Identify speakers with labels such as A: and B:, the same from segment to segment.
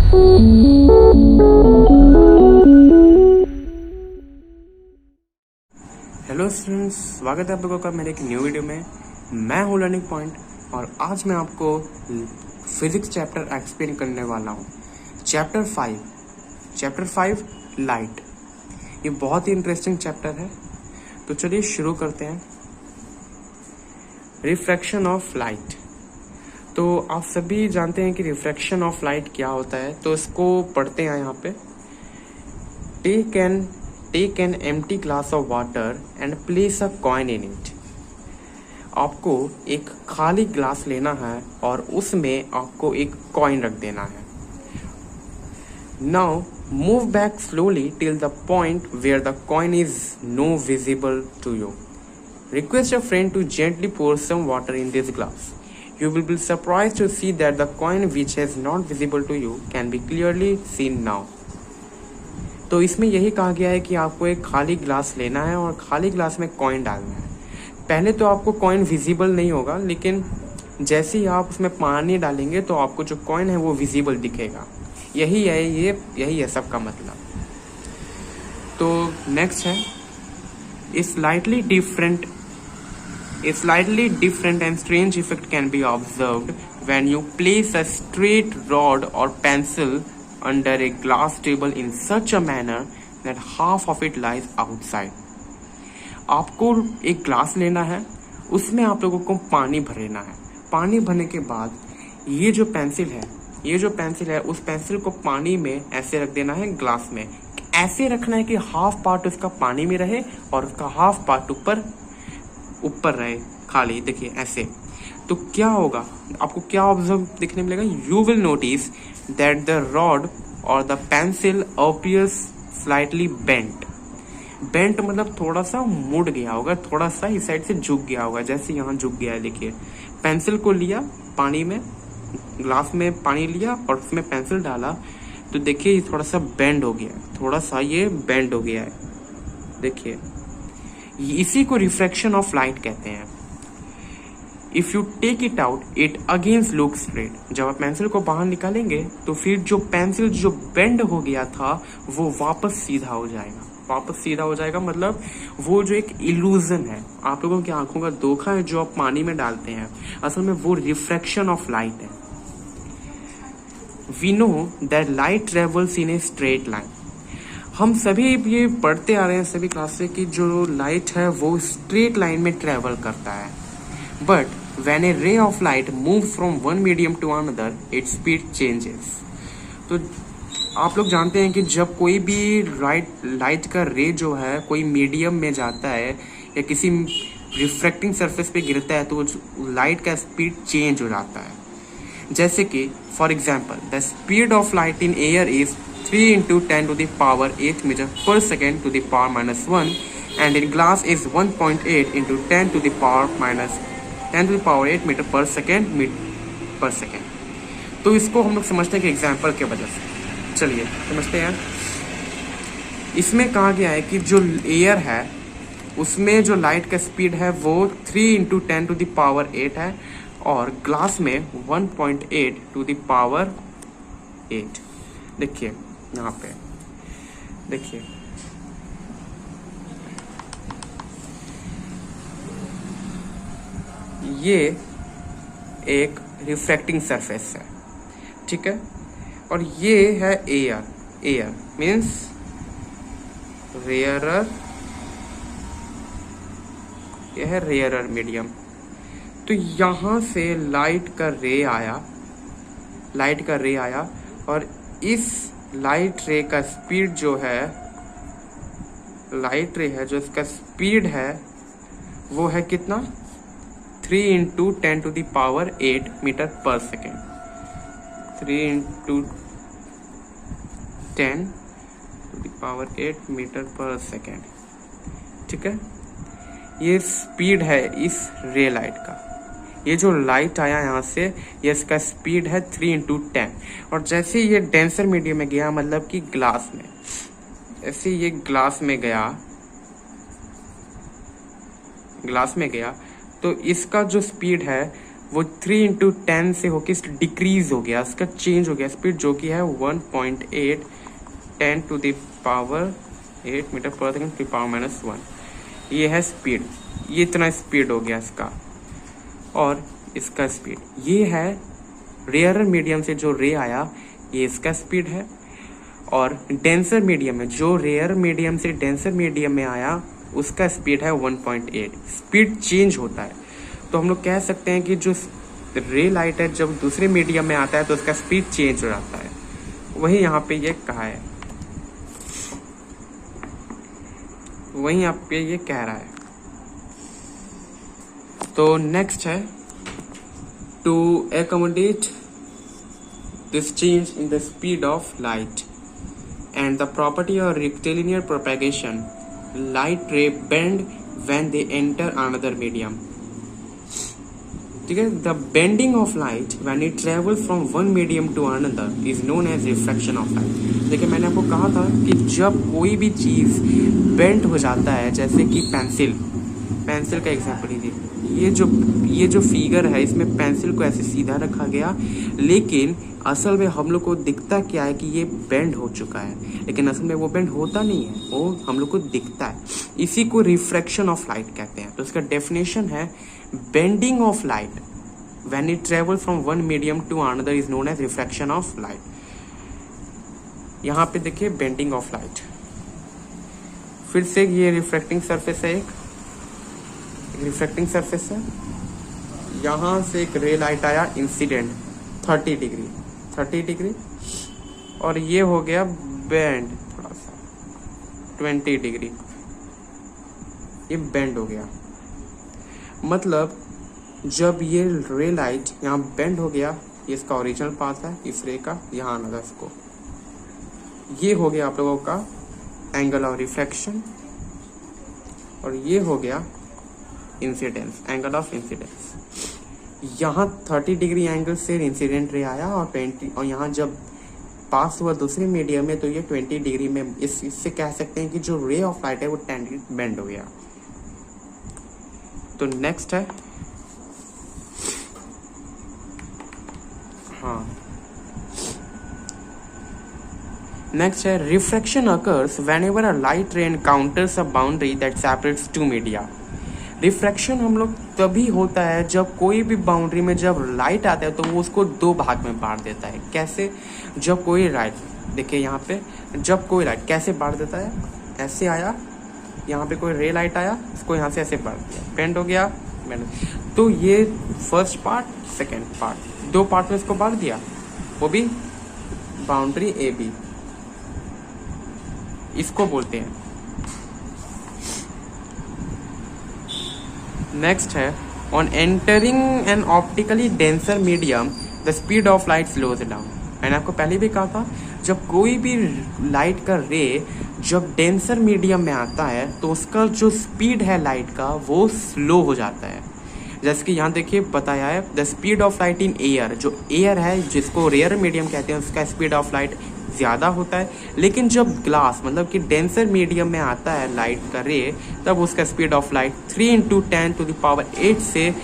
A: Hello students, स्वागत है आप लोगों का मेरे एक न्यू वीडियो में। मैं हूँ लर्निंग पॉइंट और आज मैं आपको फिजिक्स चैप्टर एक्सप्लेन करने वाला हूँ। Chapter 5 light. ये बहुत ही इंटरेस्टिंग चैप्टर है, तो चलिए शुरू करते हैं। Refraction of light. तो आप सभी जानते हैं कि रिफ्रैक्शन ऑफ लाइट क्या होता है, तो इसको पढ़ते हैं यहाँ पे। Take an empty glass of water and place a coin in it. आपको एक खाली ग्लास लेना है और उसमें आपको एक कॉइन रख देना है। Now move back slowly till the point where the coin is no visible to you. Request a friend to gently pour some water in this glass. You will be surprised to see that the coin which is not visible to you can be clearly seen now. तो इसमें यही कहा गया है कि आपको एक खाली ग्लास लेना है और खाली ग्लास में कॉइन डालना है। पहले तो आपको कॉइन विजिबल नहीं होगा, लेकिन जैसे ही आप उसमें पानी डालेंगे तो आपको जो कॉइन है वो विजिबल दिखेगा। यही है सबका मतलब। तो नेक्स्ट है A slightly different and strange effect can be observed when you place a straight rod or pencil under a glass table in such a manner that half of it lies outside. आपको एक glass लेना है, उसमें आप लोगों को पानी भरना है। पानी भरने के बाद ये जो पेंसिल है उस पेंसिल को पानी में ऐसे रख देना है, ग्लास में ऐसे रखना है कि हाफ पार्ट उसका पानी में रहे और उसका हाफ पार्ट ऊपर रहे खाली। देखिए ऐसे। तो क्या होगा, आपको क्या ऑब्जर्व देखने मिलेगा? You will notice that the rod और the pencil appears slightly bent मतलब थोड़ा सा मुड़ गया होगा, थोड़ा सा इस साइड से झुक गया होगा, जैसे यहाँ झुक गया है। देखिए पेंसिल को लिया पानी में, ग्लास में पानी लिया और उसमें पेंसिल डाला, तो देखिए ये थोड़ा सा बेंड हो गया है, थोड़ा सा ये बेंड हो गया है। देखिए इसी को रिफ्रैक्शन ऑफ लाइट कहते हैं। If you take it out it against look straight. जब आप पेंसिल को बाहर निकालेंगे तो फिर जो पेंसिल जो बेंड हो गया था वो वापस सीधा हो जाएगा। मतलब वो जो एक इल्यूजन है, आप लोगों की आंखों का धोखा है जो आप पानी में डालते हैं, असल में वो रिफ्रैक्शन ऑफ लाइट है। We know that light travels in a straight line. हम सभी ये पढ़ते आ रहे हैं सभी क्लास से कि जो लाइट है वो स्ट्रेट लाइन में ट्रेवल करता है। But when a ray of light move from one medium to another its speed changes. तो आप लोग जानते हैं कि जब कोई भी लाइट का रे जो है कोई मीडियम में जाता है या किसी रिफ्रैक्टिंग सरफेस पे गिरता है तो लाइट का स्पीड चेंज हो जाता है। जैसे कि for example the speed of light in air is 3 into 10 to the power 8 meter per second to the power minus 1, and in glass is 1.8 into 10 to the power minus 10 to the power 8 meter per second। तो इसको हम लोग समझते हैं कि example के वजह से। चलिए समझते हैं। इसमें कहा गया है कि जो एयर है उसमें जो लाइट का स्पीड है वो 3 into 10 to the power 8 है और ग्लास में 1.8 to the power 8। देखिए यहाँ पे देखिए ये एक रिफ्रैक्टिंग सरफेस है, ठीक है, और ये है एयर मीन्स रेयरर, यह है रेयरर मीडियम। तो यहाँ से लाइट का रे आया और इस लाइट रे का स्पीड जो है, लाइट रे है जो इसका स्पीड है वो है कितना? 3 into 10 to the power 8 metre पर second. 3 into 10 to the power 8 metre पर सेकेंड, ठीक है। ये स्पीड है इस रे लाइट का। ये जो लाइट आया यहाँ से, ये इसका स्पीड है 3 into 10। और जैसे ये डेंसर मीडियम में गया, मतलब कि ग्लास में, ऐसे ये ग्लास में गया तो इसका जो स्पीड है वो 3 × 10 से होकर डिक्रीज हो गया, उसका चेंज हो गया स्पीड, जो कि है 1.8 10⁻8 मीटर पर सेकेंड टू पावर -1। ये है स्पीड, ये इतना स्पीड हो गया इसका। और इसका स्पीड ये है रेयर मीडियम से जो रे आया, ये इसका स्पीड है। और डेंसर मीडियम में जो रेयर मीडियम से डेंसर मीडियम में आया, उसका स्पीड है 1.8। स्पीड चेंज होता है, तो हम लोग कह सकते हैं कि जो रे लाइट है जब दूसरे मीडियम में आता है तो उसका स्पीड चेंज हो जाता है। वही यहाँ पे ये कहा है, वही यहाँ पे ये कह रहा है। तो नेक्स्ट है, to accommodate this change in the speed of light and the property of rectilinear propagation, light ray bend when they enter another medium। ठीक है, the bending of light when it travels from one medium to another is known as refraction of light। देखिए मैंने आपको कहा था कि जब कोई भी चीज बेंड हो जाता है, जैसे कि पेंसिल का एग्जांपल लीजिए, ये जो फिगर है इसमें पेंसिल को ऐसे सीधा रखा गया, लेकिन असल में हम लोग को दिखता क्या है कि ये बेंड हो चुका है, लेकिन असल में वो बेंड होता नहीं है, वो हम लोग को दिखता है। इसी को रिफ्रैक्शन ऑफ लाइट कहते हैं। तो इसका डेफिनेशन है, bending of light when it travel from one medium to another is known as refraction of light. यहाँ पे देखिए बेंडिंग ऑफ लाइट, फिर से ये रिफ्रैक्टिंग सरफेस है, एक रिफ्रैक्टिंग सरफेस है, यहाँ से एक रे लाइट आया इंसिडेंट 30 डिग्री, और ये हो गया बेंड थोड़ा सा 20 डिग्री, ये बेंड हो गया। मतलब जब ये रे लाइट यहाँ बेंड हो गया, ये इसका ओरिजिनल पाथ है इस रे का, यहाँ आना था इसको, ये हो गया आप लोगों का एंगल ऑफ रिफ्रैक्शन, और ये हो गया इंसिडेंस, एंगल ऑफ इंसिडेंस। यहाँ 30 डिग्री एंगल से इंसिडेंट रे आया और 20, और यहाँ जब पास हुआ दूसरे मीडियम में तो ये 20 डिग्री में, इससे कह सकते हैं कि जो रे ऑफ लाइट है वो 10 डिग्री बेंड हो गया। तो नेक्स्ट है, हाँ नेक्स्ट है, refraction occurs whenever a light ray encounters a boundary that separates two media. Refraction हम लोग तभी होता है जब कोई भी बाउंड्री में जब लाइट आता है तो वो उसको दो भाग में बांट देता है। कैसे? जब कोई लाइट, देखिए यहाँ पे, जब कोई लाइट कैसे बांट देता है, ऐसे आया, यहाँ पे कोई रे लाइट आया, इसको यहाँ से ऐसे बांट दिया, बेंड हो गया, बेंड। तो ये फर्स्ट पार्ट, सेकेंड पार्ट, दो पार्ट में इसको बांट दिया, वो भी बाउंड्री ए बी, इसको बोलते हैं। नेक्स्ट है, on entering an optically denser medium the speed of light slows down. मैंने आपको पहले भी कहा था, जब कोई भी लाइट का रे जब डेंसर मीडियम में आता है तो उसका जो स्पीड है लाइट का वो स्लो हो जाता है। जैसे कि यहाँ देखिए बताया है, the speed of light in air, जो एयर है जिसको रेयर मीडियम कहते हैं, उसका स्पीड ऑफ लाइट ज़्यादा होता है। लेकिन जब ग्लास मतलब कि डेंसर मीडियम में आता है लाइट का रे, तब उसका स्पीड ऑफ लाइट 3 × 10⁸ से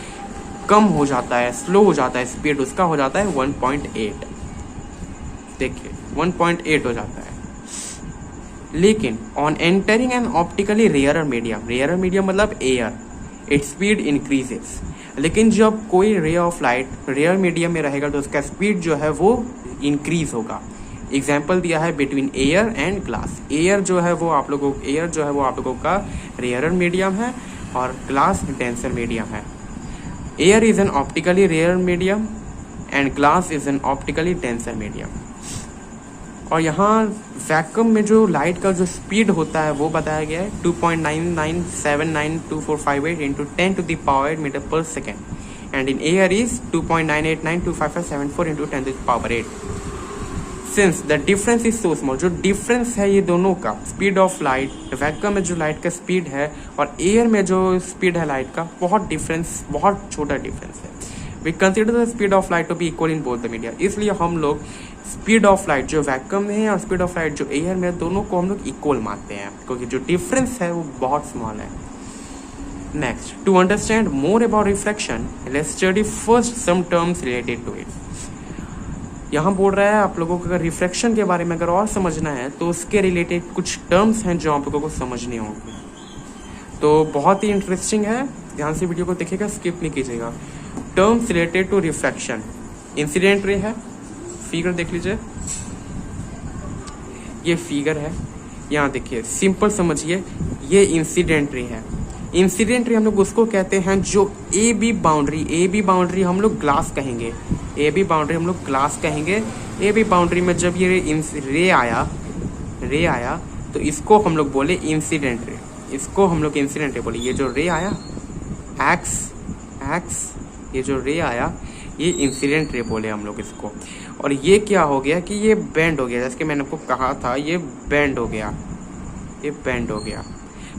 A: कम हो जाता है, स्लो हो जाता है, स्पीड उसका हो जाता है 1.8। देखिए 1.8 हो जाता है। लेकिन on entering an optically rare medium मतलब एयर, इट्स स्पीड इंक्रीजेस। लेकिन जब कोई रे ऑफ लाइट रेयर मीडियम में रहेगा तो उसका स्पीड जो है वो इंक्रीज होगा। एग्जाम्पल दिया है between air and glass. Air जो है वो आप लोगों का रेयर मीडियम है और ग्लास डेंसर मीडियम है। Air is an optically rare medium and glass is an optically denser medium. और यहाँ वैक्यूम में जो लाइट का जो स्पीड होता है वो बताया गया है 2.99792458 × 10⁻8 मीटर पर second, and in air is 2.98925574 × 10⁻8। Since the difference is so small, जो डिफरेंस है ये दोनों का स्पीड ऑफ लाइट, वैक्यूम में जो लाइट का स्पीड है और एयर में जो स्पीड है लाइट का, बहुत छोटा डिफरेंस है। We consider the speed of light to be equal in both the media. इसलिए हम लोग स्पीड ऑफ लाइट जो वैक्यूम में है और स्पीड ऑफ लाइट जो एयर में है, दोनों को हम लोग इक्वल मानते हैं, क्योंकि जो डिफरेंस है वो बहुत स्मॉल है। Next, to understand more about refraction, let's study first some terms related to it. यहाँ बोल रहा है आप लोगों को अगर रिफ्रैक्शन के बारे में अगर और समझना है तो उसके रिलेटेड कुछ टर्म्स हैं जो आप लोगों को समझने होंगे। तो बहुत ही इंटरेस्टिंग है, ध्यान से वीडियो को देखिएगा, स्किप नहीं कीजिएगा। Terms related to refraction, incident ray है, फिगर देख लीजिए, ये फिगर है, यहाँ देखिए, सिंपल समझिए, ये इंसिडेंट रे है। इंसिडेंट रे हम लोग उसको कहते हैं जो ए बी बाउंड्री हम लोग ग्लास कहेंगे, ए बी बाउंड्री हम लोग ग्लास कहेंगे। ए बी बाउंड्री में जब ये रे आया तो इसको हम लोग बोले इंसिडेंट रे, इसको हम लोग इंसिडेंट रे बोले। ये जो रे आया एक्स ये जो रे आया ये इंसिडेंट रे बोले हम लोग इसको। और ये क्या हो गया कि ये बेंड हो गया, जैसे कि मैंने आपको कहा था ये बेंड हो गया, ये बेंड हो गया,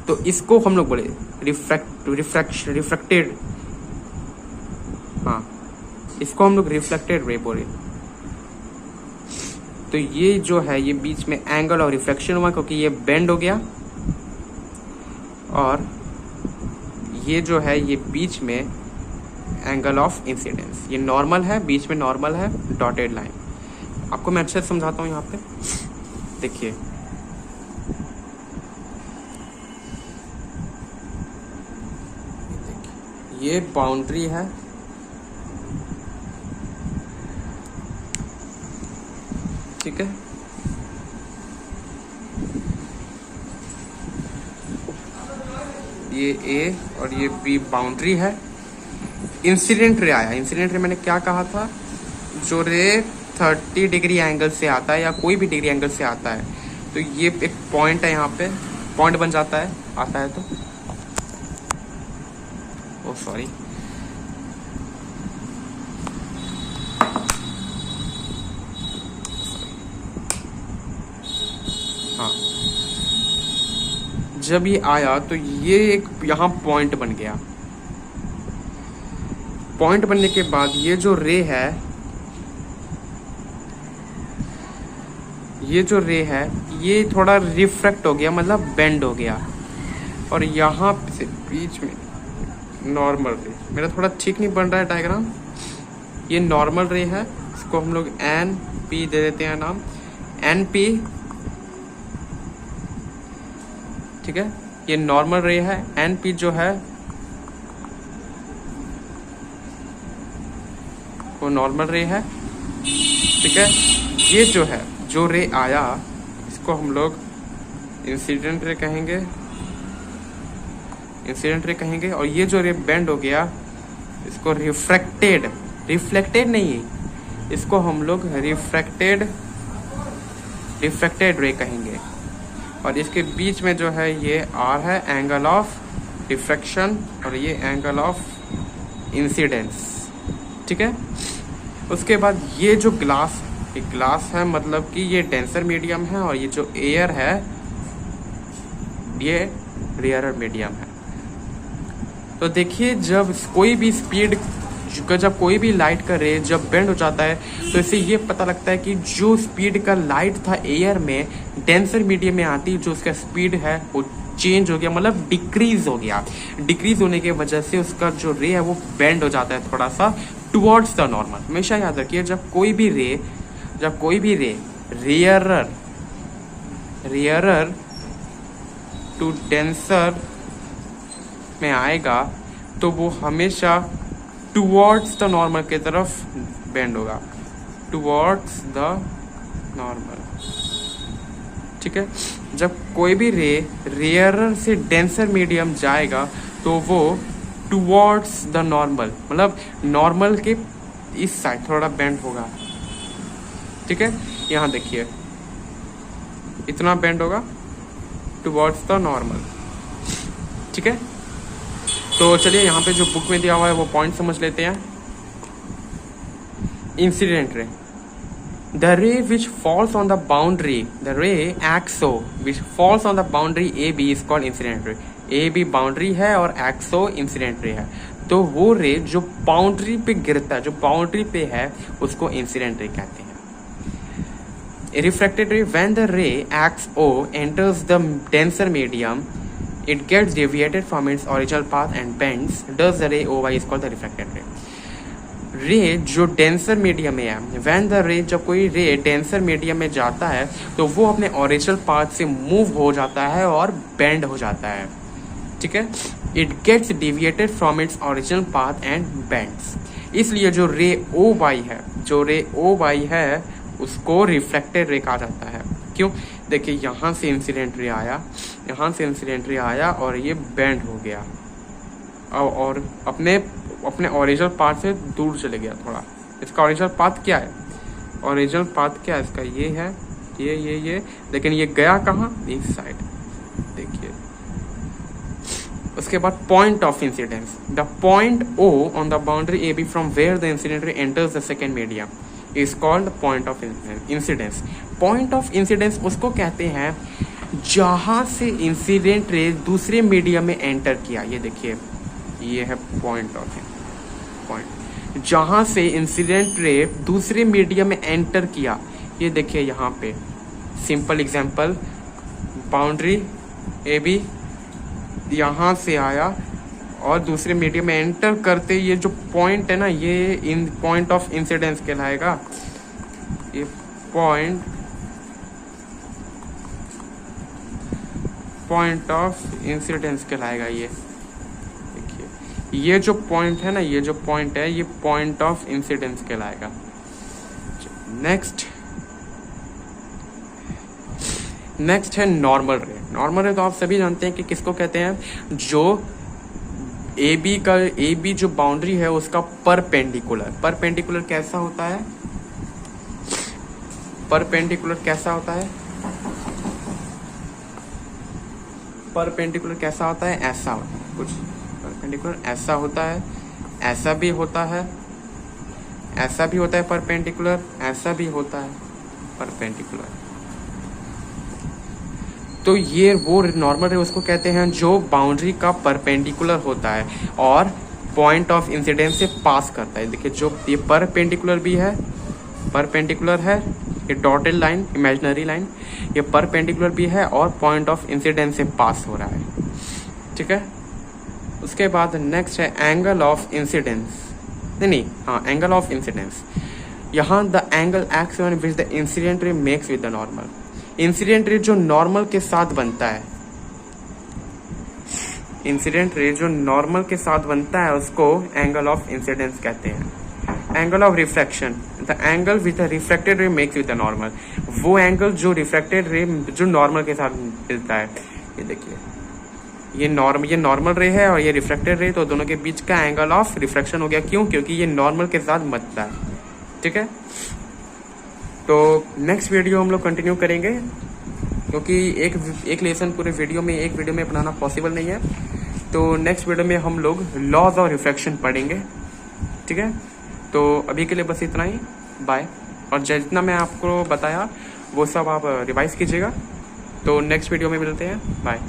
A: तो इसको हम लोग बोले रिफ्रैक्टेड, हाँ इसको हम लोग रिफ्लेक्टेड रे बोले। तो ये जो है ये बीच में एंगल ऑफ रिफ्लेक्शन हुआ क्योंकि ये बेंड हो गया, और ये जो है ये बीच में एंगल ऑफ इंसिडेंस, ये नॉर्मल है, बीच में नॉर्मल है, डॉटेड लाइन। आपको मैं अच्छे से समझाता हूँ। यहाँ पे देखिए, ये बाउंड्री है, ठीक है, ये ए और ये बी बाउंड्री है। इंसिडेंट रे आया, इंसिडेंट रे मैंने क्या कहा था, जो रे 30 डिग्री एंगल से आता है या कोई भी डिग्री एंगल से आता है, तो ये एक पॉइंट है, यहाँ पे पॉइंट बन जाता है, आता है तो सॉरी, हाँ जब ये आया तो ये एक यहाँ पॉइंट बन गया। पॉइंट बनने के बाद ये जो रे है, ये थोड़ा रिफ्रैक्ट हो गया, मतलब बेंड हो गया, और यहाँ से बीच में नॉर्मल रे, मेरा थोड़ा ठीक नहीं बन रहा है डायग्राम, ये नॉर्मल रे है, इसको हम लोग एन पी दे देते हैं नाम, एन पी, ठीक है, ये नॉर्मल रे है। एन पी जो है वो नॉर्मल रे है, ठीक है। ये जो है, जो रे आया इसको हम लोग इंसिडेंट रे कहेंगे, इंसिडेंट रे कहेंगे। और ये जो रे बेंड हो गया इसको रिफ्लेक्टेड नहीं, इसको हम लोग रिफ्रैक्टेड रे कहेंगे। और इसके बीच में जो है ये आर है, एंगल ऑफ रिफ्रैक्शन, और ये एंगल ऑफ इंसिडेंस, ठीक है। उसके बाद ये जो ग्लास है, मतलब कि ये डेंसर मीडियम है, और ये जो एयर है ये रेयरर मीडियम है। तो देखिए, जब कोई भी स्पीड, जब कोई भी लाइट का रे जब बेंड हो जाता है तो इससे ये पता लगता है कि जो स्पीड का लाइट था एयर में, डेंसर मीडियम में आती जो उसका स्पीड है वो चेंज हो गया, मतलब डिक्रीज हो गया। डिक्रीज होने की वजह से उसका जो रे है वो बेंड हो जाता है थोड़ा सा टुवर्ड्स द नॉर्मल। हमेशा याद रखिए, जब कोई भी रे रेयरर टू डेंसर में आएगा तो वो हमेशा टुवर्ड्स द नॉर्मल की तरफ बेंड होगा, टुवर्ड्स द नॉर्मल, ठीक है। जब कोई भी रे रेयरर से डेंसर मीडियम जाएगा तो वो टुवर्ड्स द नॉर्मल, मतलब नॉर्मल के इस साइड थोड़ा बेंड होगा, ठीक है। यहाँ देखिए इतना बेंड होगा टुवर्ड्स द नॉर्मल, ठीक है। तो चलिए यहाँ पे जो बुक में दिया हुआ है वो पॉइंट समझ लेते हैं। Incident ray, the ray which falls on the boundary, the ray axo which falls on the boundary AB is called incident ray. AB boundary है और एक्सो इंसिडेंट रे है। तो वो रे जो बाउंड्री पे गिरता है, जो बाउंड्री पे है, उसको इंसिडेंट रे कहते हैं। A refracted ray, when the ray XO enters the denser medium, it gets deviated from its original path and bends, thus the ray OY is called the refracted ray. रे जो denser medium में है, when the रे, जब कोई रे denser medium में जाता है तो वो अपने ओरिजिनल पाथ से मूव हो जाता है और बेंड हो जाता है, ठीक है। It gets deviated from its original path and bends, इसलिए जो रे ओ वाई है उसको रिफ्लेक्टेड रे कहा जाता है। क्यों? देखिए यहाँ से इंसिडेंट रे आया और ये बेंड हो गया और अपने ओरिजिनल पाथ से दूर चले गया थोड़ा। इसका ओरिजिनल पाथ क्या है? इसका ये है, ये लेकिन ये गया कहाँ? इस साइड, देखिए। उसके बाद point of incidence, the point O on the boundary AB from where the incident ray enters the second medium is called point of incidence. Point of incidence उसको कहते हैं जहां से इंसिडेंट रे दूसरे मीडियम में एंटर किया। ये देखिए, ये है पॉइंट, जहां से इंसिडेंट रे दूसरे मीडियम में एंटर किया। ये देखिए यहाँ पे सिंपल एग्जांपल, बाउंड्री AB यहाँ से आया और दूसरे मीडियम में एंटर करते ये जो पॉइंट है ना, ये इन पॉइंट ऑफ इंसिडेंस कहलाएगा। ये पॉइंट ऑफ इंसिडेंस कहलाएगा। ये देखिए, ये जो पॉइंट है ना, ये पॉइंट ऑफ इंसिडेंस कहलाएगा। नेक्स्ट है नॉर्मल रे। नॉर्मल रे तो आप सभी जानते हैं कि किसको कहते हैं, जो AB जो बाउंड्री है उसका परपेंडिकुलर कैसा होता है? परपेंडिकुलर कैसा होता है? ऐसा होता है कुछ। परपेंडिकुलर ऐसा होता है, ऐसा भी होता है परपेंडिकुलर, ऐसा भी होता है परपेंडिकुलर। तो ये वो नॉर्मल रे उसको कहते हैं जो बाउंड्री का परपेंडिकुलर होता है और पॉइंट ऑफ इंसिडेंस से पास करता है। देखिए, जो ये परपेंडिकुलर है, ये डॉटेड लाइन, इमेजिनरी लाइन, ये परपेंडिकुलर भी है और पॉइंट ऑफ इंसिडेंस से पास हो रहा है, ठीक है। उसके बाद नेक्स्ट है angle of incidence. Angle of incidence. यहाँ the angle x on which the incident ray makes with the normal. Incident ray जो नॉर्मल के साथ बनता है, उसको एंगल ऑफ इंसिडेंस कहते हैं। Angle of refraction, the angle with the refracted रे मेक्स विद द नॉर्मल। वो एंगल जो रिफ्रैक्टेड रे जो नॉर्मल के साथ मिलता है। ये देखिए, ये नॉर्मल रे है और ये रिफ्रैक्टेड रे, तो दोनों के बीच का एंगल ऑफ रिफ्रैक्शन हो गया। क्यों? क्योंकि ये नॉर्मल के साथ मिलता है, ठीक है। तो नेक्स्ट वीडियो हम लोग कंटिन्यू करेंगे, क्योंकि एक लेसन पूरे वीडियो में बनाना पॉसिबल नहीं है। तो नेक्स्ट वीडियो में हम लोग लॉज ऑफ रिफ्रैक्शन पढ़ेंगे, ठीक है। तो अभी के लिए बस इतना ही, बाय। और जितना मैं आपको बताया वो सब आप रिवाइज कीजिएगा। तो नेक्स्ट वीडियो में मिलते हैं, बाय।